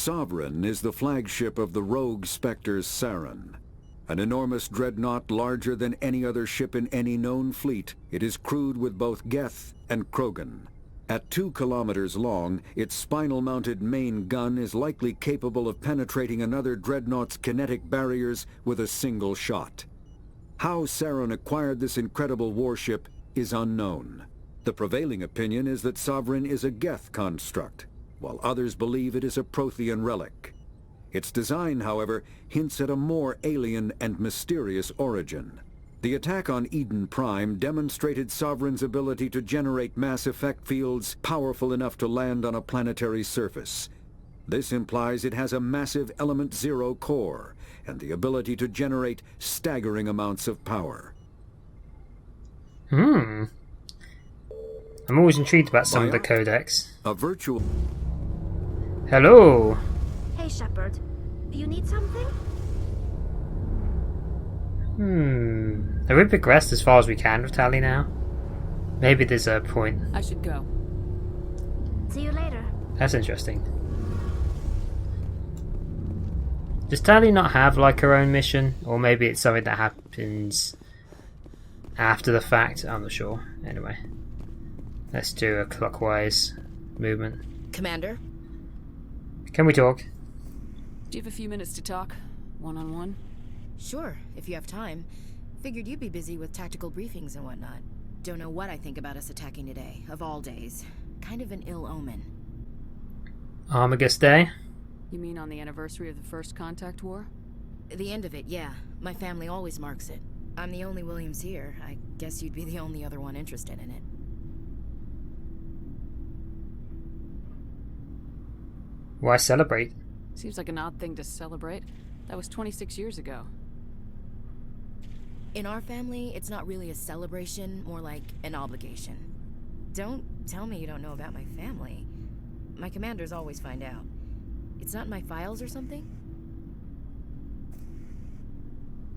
Sovereign is the flagship of the rogue Spectre's Saren. An enormous dreadnought larger than any other ship in any known fleet, it is crewed with both Geth and Krogan. At 2 kilometers long, its spinal-mounted main gun is likely capable of penetrating another dreadnought's kinetic barriers with a single shot. How Saren acquired this incredible warship is unknown. The prevailing opinion is that Sovereign is a Geth construct, while others believe it is a Prothean relic. Its design, however, hints at a more alien and mysterious origin. The attack on Eden Prime demonstrated Sovereign's ability to generate mass effect fields powerful enough to land on a planetary surface. This implies it has a massive Element Zero core and the ability to generate staggering amounts of power. I'm always intrigued about some of the codex. A virtual... Hello! Hey, Shepard. You need something? Have we progressed as far as we can with Tali now? Maybe there's a point. I should go. See you later. That's interesting. Does Tali not have like her own mission? Or maybe it's something that happens after the fact? I'm not sure. Anyway. Let's do a clockwise movement. Commander? Can we talk? Do you have a few minutes to talk? One-on-one? Sure, if you have time. Figured you'd be busy with tactical briefings and whatnot. Don't know what I think about us attacking today, of all days. Kind of an ill omen. Armagus Day? You mean on the anniversary of the first contact war? The end of it, yeah. My family always marks it. I'm the only Williams here. I guess you'd be the only other one interested in it. Why celebrate? Seems like an odd thing to celebrate. That was 26 years ago. In our family, it's not really a celebration, more like an obligation. Don't tell me you don't know about my family. My commanders always find out. It's not in my files or something?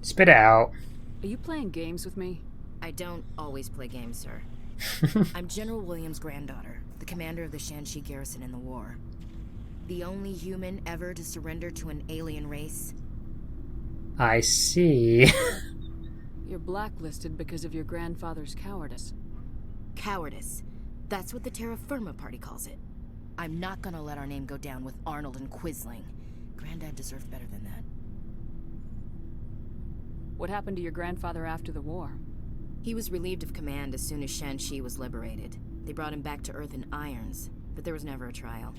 Spit it out. Are you playing games with me? I don't always play games, sir. I'm General Williams' granddaughter, the commander of the Shanxi garrison in the war. The only human ever to surrender to an alien race. I see. You're blacklisted because of your grandfather's cowardice. Cowardice. That's what the Terra Firma party calls it. I'm not gonna let our name go down with Arnold and Quisling. Granddad deserved better than that. What happened to your grandfather after the war? He was relieved of command as soon as Shanxi was liberated. They brought him back to Earth in irons, but there was never a trial.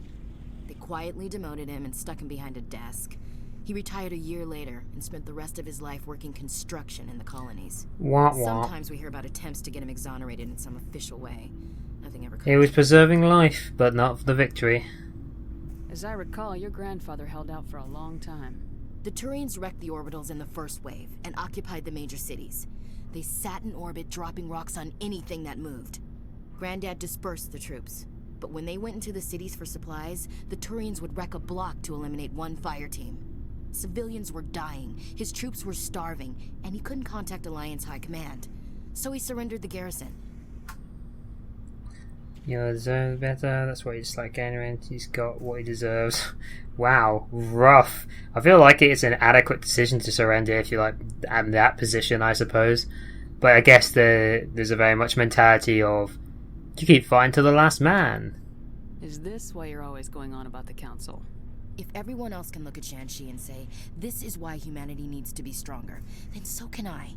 They quietly demoted him and stuck him behind a desk. He retired a year later and spent the rest of his life working construction in the colonies. Wah, wah. Sometimes we hear about attempts to get him exonerated in some official way. Nothing ever comes. He was preserving life, but not for the victory. As I recall, your grandfather held out for a long time. The Turians wrecked the orbitals in the first wave and occupied the major cities. They sat in orbit, dropping rocks on anything that moved. Granddad dispersed the troops. But when they went into the cities for supplies, the Turians would wreck a block to eliminate one fire team. Civilians were dying, his troops were starving, and he couldn't contact Alliance High Command. So he surrendered the garrison. You deserve better, that's what he's like anyway. He's got what he deserves. Wow, rough. I feel like it's an adequate decision to surrender if you're like in that position, I suppose. But I guess there's a very much mentality of you keep fighting to the last man. Is this why you're always going on about the Council? If everyone else can look at Shanxi and say, this is why humanity needs to be stronger, then so can I.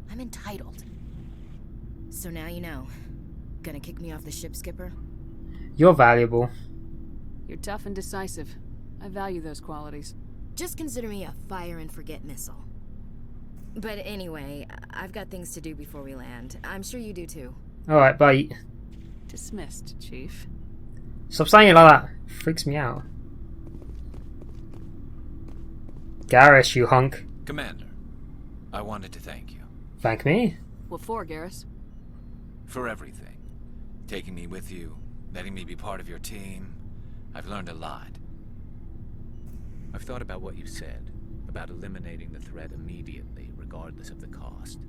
I'm entitled. So now you know. Gonna kick me off the ship, Skipper? You're valuable. You're tough and decisive. I value those qualities. Just consider me a fire-and-forget missile. But anyway, I've got things to do before we land. I'm sure you do too. Alright, bye. Dismissed, Chief. Stop saying it like that. Freaks me out. Garrus, you hunk. Commander, I wanted to thank you. Thank me? What for, Garrus? For everything. Taking me with you, letting me be part of your team. I've learned a lot. I've thought about what you said, about eliminating the threat immediately, regardless of the cost.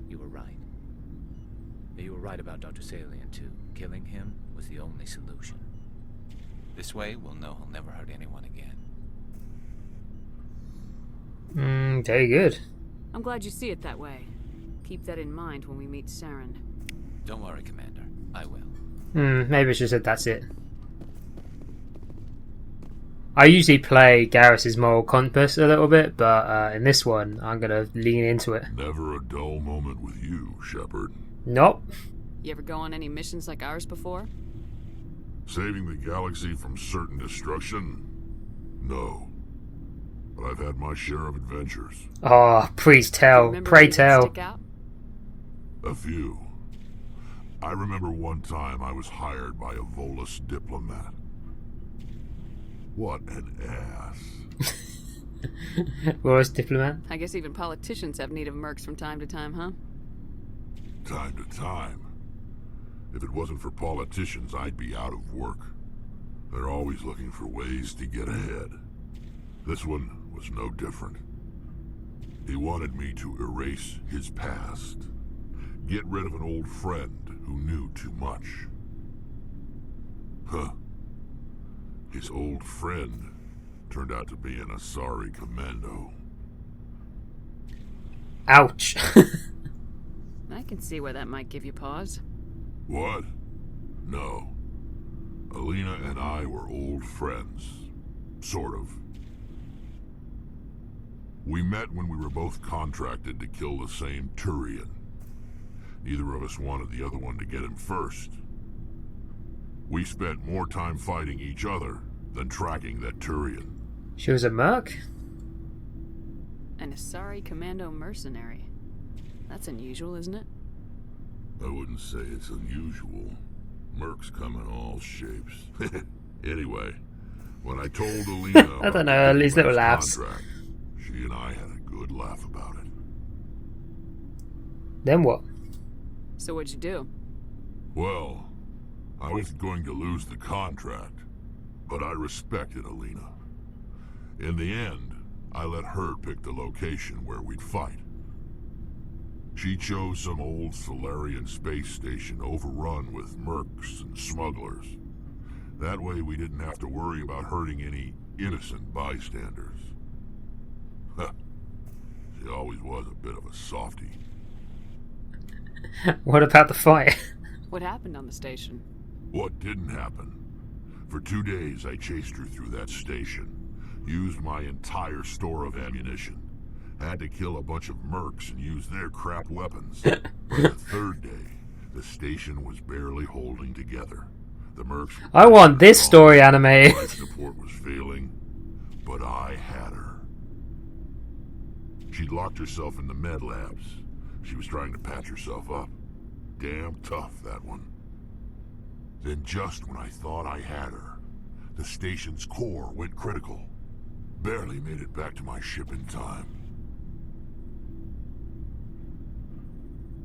You were right. You were right about Dr. Salian, too. Killing him was the only solution. This way, we'll know he'll never hurt anyone again. Very good. I'm glad you see it that way. Keep that in mind when we meet Saren. Don't worry, Commander. I will. Maybe I should have said that's it. I usually play Garrus's moral compass a little bit, but in this one, I'm going to lean into it. Never a dull moment with you, Shepard. Nope. You ever go on any missions like ours before? Saving the galaxy from certain destruction? No. But I've had my share of adventures. Oh, please tell. Remember Pray any that tell. stick out? A few. I remember one time I was hired by a Volus diplomat. What an ass. Roy's diplomat. I guess even politicians have need of mercs from time to time, huh? Time to time. If it wasn't for politicians, I'd be out of work. They're always looking for ways to get ahead. This one was no different. He wanted me to erase his past. Get rid of an old friend who knew too much. Huh. His old friend turned out to be an Asari commando. Ouch. I can see where that might give you pause. What? No. Alina and I were old friends. Sort of. We met when we were both contracted to kill the same Turian. Neither of us wanted the other one to get him first. We spent more time fighting each other than tracking that Turian. She was a merc? An Asari commando mercenary. That's unusual, isn't it? I wouldn't say it's unusual. Mercs come in all shapes. Anyway, when I told Alina I don't know, these little laughs. contract, she and I had a good laugh about it. Then what? So what'd you do? Well, I was going to lose the contract, but I respected Alina. In the end, I let her pick the location where we'd fight. She chose some old Solarian space station overrun with mercs and smugglers. That way we didn't have to worry about hurting any innocent bystanders. Huh. She always was a bit of a softie. What about the fight? What happened on the station? What didn't happen? For 2 days I chased her through that station. Used my entire store of ammunition. Had to kill a bunch of mercs and use their crap weapons. By the third day, the station was barely holding together. The mercs... I want this story animated. Life support was failing, but I had her. She'd locked herself in the med labs. She was trying to patch herself up. Damn tough, that one. Then just when I thought I had her, the station's core went critical. Barely made it back to my ship in time.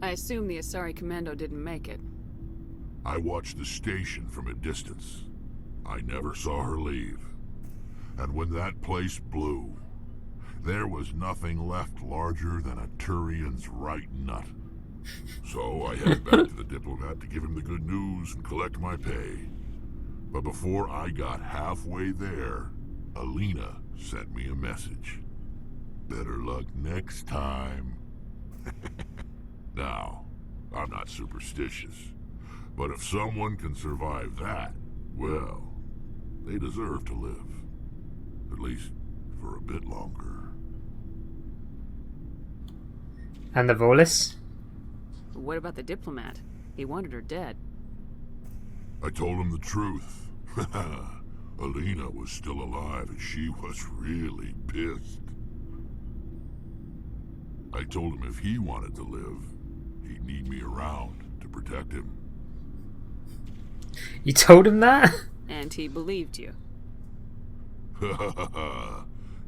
I assume the Asari commando didn't make it. I watched the station from a distance. I never saw her leave. And when that place blew, there was nothing left larger than a Turian's right nut. So I headed back to the diplomat to give him the good news and collect my pay. But before I got halfway there, Alina sent me a message. Better luck next time. Now, I'm not superstitious, but if someone can survive that, well, they deserve to live. At least for a bit longer. And the Volus? What about the diplomat? He wanted her dead. I told him the truth. Alina was still alive and she was really pissed. I told him if he wanted to live, he'd need me around to protect him. You told him that? And he believed you.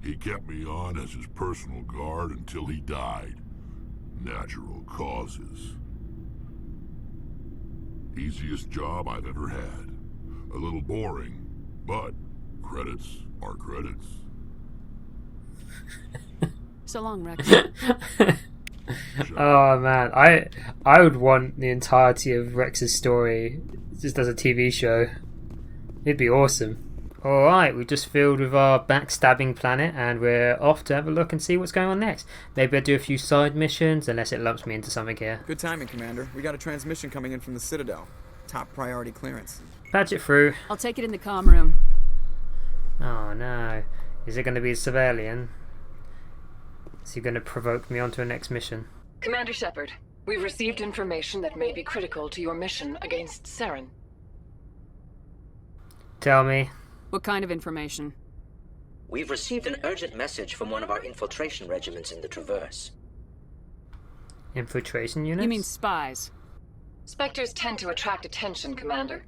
He kept me on as his personal guard until he died. Natural causes. Easiest job I've ever had. A little boring, but credits are credits. So long, Rex. Oh man, I would want the entirety of Rex's story just as a TV show. It'd be awesome. Alright, we just filled with our backstabbing planet and we're off to have a look and see what's going on next. Maybe I'll do a few side missions unless it lumps me into something here. Good timing, Commander. We got a transmission coming in from the Citadel. Top priority clearance. Patch it through. I'll take it in the comm room. Oh no. Is it going to be a civilian? Is he going to provoke me onto a next mission? Commander Shepard, we've received information that may be critical to your mission against Saren. Tell me. What kind of information? We've received an urgent message from one of our infiltration regiments in the Traverse. Infiltration units? You mean spies? Spectres tend to attract attention, Commander,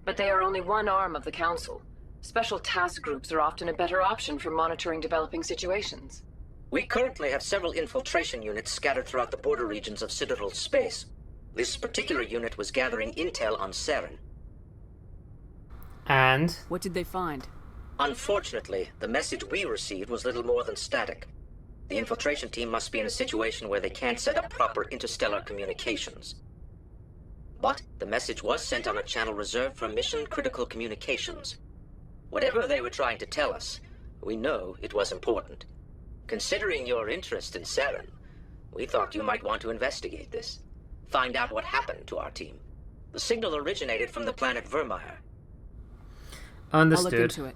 but they are only one arm of the Council. Special task groups are often a better option for monitoring developing situations. We currently have several infiltration units scattered throughout the border regions of Citadel space. This particular unit was gathering intel on Saren. And? What did they find? Unfortunately, the message we received was little more than static. The infiltration team must be in a situation where they can't set up proper interstellar communications. But the message was sent on a channel reserved for mission-critical communications. Whatever they were trying to tell us, we know it was important. Considering your interest in Saren, we thought you might want to investigate this. Find out what happened to our team. The signal originated from the planet Vermeer. Understood. I'll look into it.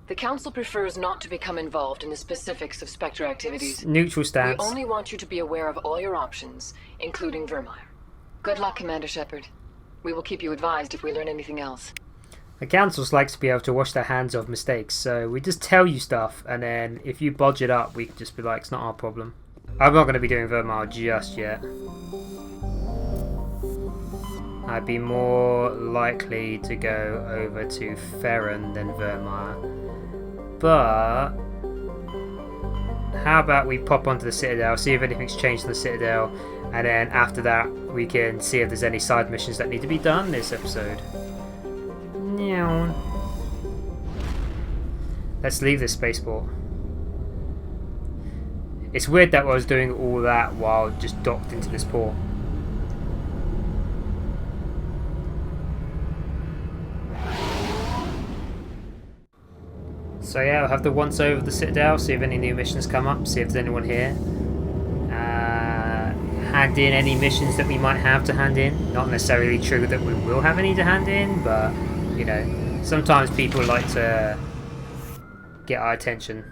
The Council prefers not to become involved in the specifics of Spectre activities. Neutral stance. We only want you to be aware of all your options, including Vermeer. Good luck, Commander Shepard. We will keep you advised if we learn anything else. The councils like to be able to wash their hands of mistakes, so we just tell you stuff, and then if you bodge it up, we can just be like, it's not our problem. I'm not going to be doing Vermeer just yet. I'd be more likely to go over to Ferron than Vermeer. But how about we pop onto the Citadel, see if anything's changed in the Citadel, and then after that we can see if there's any side missions that need to be done this episode. Meow. Let's leave this spaceport. It's weird that I was doing all that while just docked into this port. So yeah, I'll have the once over the Citadel, see if any new missions come up, see if there's anyone here. Hand in any missions that we might have to hand in. Not necessarily true that we will have any to hand in, but, you know, sometimes people like to get our attention.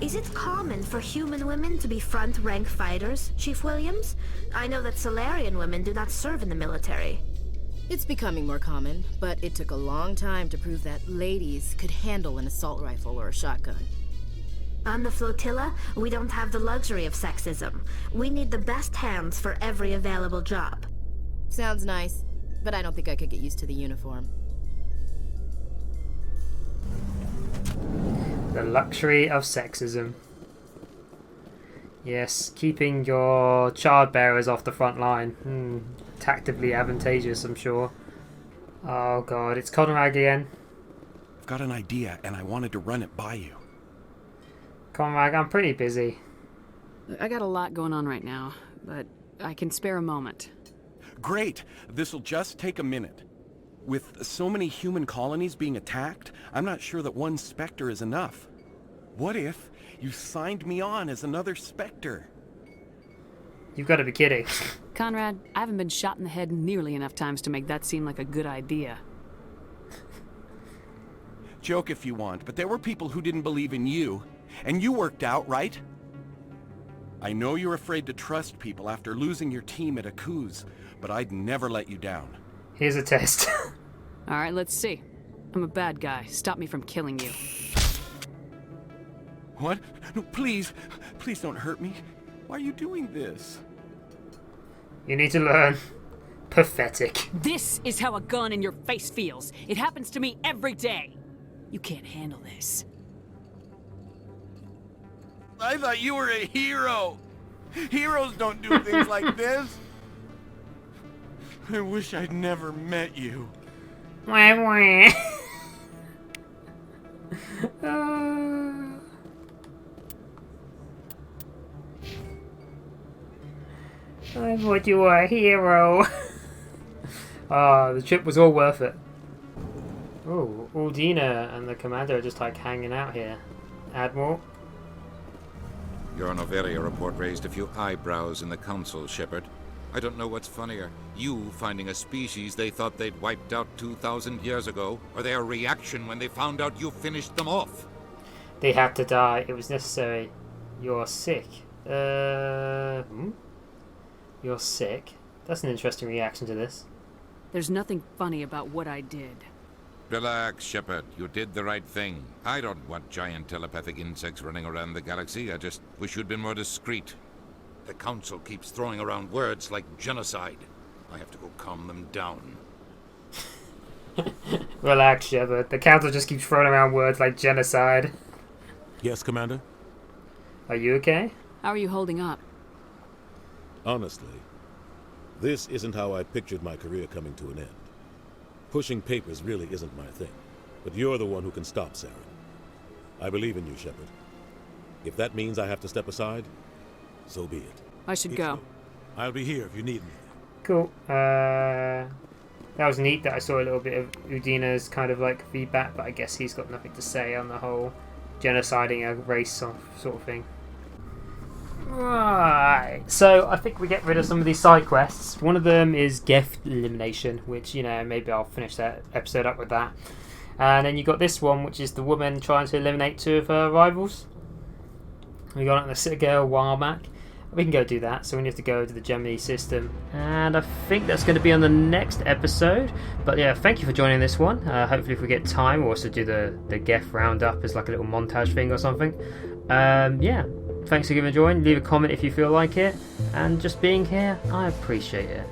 Is it common for human women to be front-rank fighters, Chief Williams? I know that Solarian women do not serve in the military. It's becoming more common, but it took a long time to prove that ladies could handle an assault rifle or a shotgun. On the flotilla, we don't have the luxury of sexism. We need the best hands for every available job. Sounds nice, but I don't think I could get used to the uniform. The luxury of sexism. Yes, keeping your child bearers off the front line. Tactically advantageous, I'm sure. Oh god, it's Conrad again. I've got an idea and I wanted to run it by you. Conrad, I'm pretty busy. I got a lot going on right now, but I can spare a moment. Great! This'll just take a minute. With so many human colonies being attacked, I'm not sure that one Spectre is enough. What if you signed me on as another Spectre? You've got to be kidding. Conrad, I haven't been shot in the head nearly enough times to make that seem like a good idea. Joke if you want, but there were people who didn't believe in you. And you worked out, right? I know you're afraid to trust people after losing your team at Akuz, but I'd never let you down. Here's a test. Alright, let's see. I'm a bad guy. Stop me from killing you. What? No, please. Please don't hurt me. Why are you doing this? You need to learn. Pathetic. This is how a gun in your face feels. It happens to me every day. You can't handle this. I thought you were a hero. Heroes don't do things like this. I wish I'd never met you. Wah, wah. I thought you were a hero. The trip was all worth it. Oh, Uldina and the commander are just like hanging out here. Admiral? Your Noveria report raised a few eyebrows in the Council, Shepard. I don't know what's funnier. You finding a species they thought they'd wiped out 2,000 years ago, or their reaction when they found out you finished them off. They had to die. It was necessary. You're sick. You're sick? That's an interesting reaction to this. There's nothing funny about what I did. Relax, Shepard. You did the right thing. I don't want giant telepathic insects running around the galaxy. I just wish you'd been more discreet. The Council keeps throwing around words like genocide. I have to go calm them down. Relax, Shepard. The Council just keeps throwing around words like genocide. Yes, Commander? Are you okay? How are you holding up? Honestly, this isn't how I pictured my career coming to an end. Pushing papers really isn't my thing, but you're the one who can stop Saren. I believe in you, Shepard. If that means I have to step aside, so be it. I should go. I'll be here if you need me. Cool. That was neat that I saw a little bit of Udina's kind of like feedback, but I guess he's got nothing to say on the whole genociding a race sort of thing. Right, so I think we get rid of some of these side quests. One of them is Geth elimination, which, you know, maybe I'll finish that episode up with that. And then you got this one, which is the woman trying to eliminate 2 of her rivals. We got it on the Citadel a while back. We can go do that, so we need to go to the Gemini system. And I think that's going to be on the next episode. But yeah, thank you for joining this one. Hopefully if we get time, we'll also do the Geth roundup as like a little montage thing or something. Yeah, thanks for giving a join. Leave a comment if you feel like it. And just being here, I appreciate it.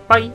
Bye!